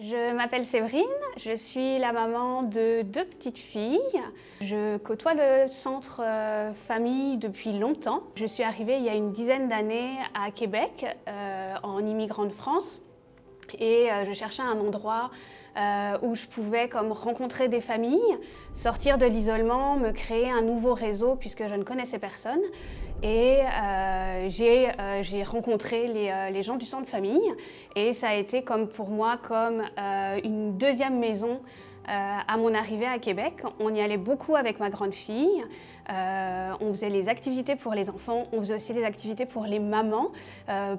Je m'appelle Séverine, je suis la maman de 2 petites filles. Je côtoie le centre famille depuis longtemps. Je suis arrivée il y a une dizaine d'années à Québec en immigrant de France et je cherchais un endroit où je pouvais rencontrer des familles, sortir de l'isolement, me créer un nouveau réseau puisque je ne connaissais personne. Et j'ai rencontré les gens du centre famille et ça a été pour moi une deuxième maison à mon arrivée à Québec. On y allait beaucoup avec ma grande fille. On faisait les activités pour les enfants, on faisait aussi les activités pour les mamans.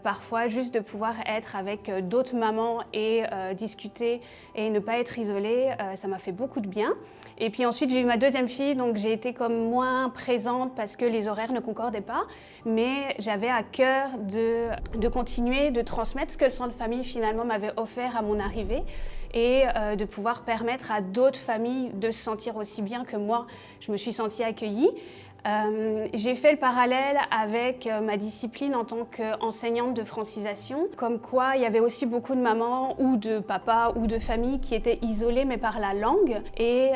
Parfois, juste de pouvoir être avec d'autres mamans et discuter et ne pas être isolée, ça m'a fait beaucoup de bien. Et puis ensuite, j'ai eu ma deuxième fille, donc j'ai été moins présente parce que les horaires ne concordaient pas. Mais j'avais à cœur de continuer de transmettre ce que le centre famille finalement m'avait offert à mon arrivée et de pouvoir permettre à d'autres familles de se sentir aussi bien que moi, je me suis sentie accueillie. J'ai fait le parallèle avec ma discipline en tant qu'enseignante de francisation, comme quoi il y avait aussi beaucoup de mamans ou de papas ou de familles qui étaient isolées mais par la langue. Et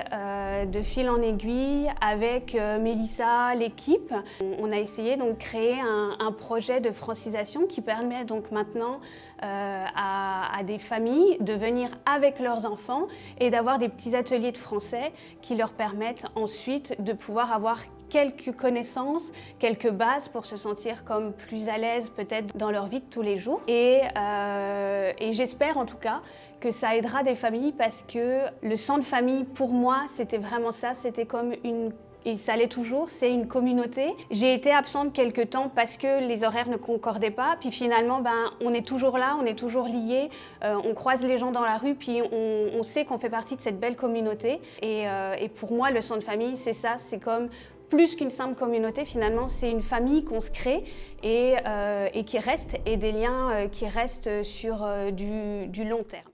de fil en aiguille, avec Mélissa, l'équipe, on a essayé de créer un projet de francisation qui permet donc maintenant à des familles de venir avec leurs enfants et d'avoir des petits ateliers de français qui leur permettent ensuite de pouvoir avoir quelques connaissances, quelques bases pour se sentir plus à l'aise peut-être dans leur vie de tous les jours. Et j'espère en tout cas que ça aidera des familles parce que le centre famille pour moi c'était vraiment ça, c'était et ça l'est toujours, c'est une communauté. J'ai été absente quelques temps parce que les horaires ne concordaient pas. Puis finalement, on est toujours là, on est toujours liés. On croise les gens dans la rue, puis on sait qu'on fait partie de cette belle communauté. Et pour moi, le centre famille, c'est ça, c'est plus qu'une simple communauté, finalement, c'est une famille qu'on se crée et qui reste, et des liens qui restent sur du long terme.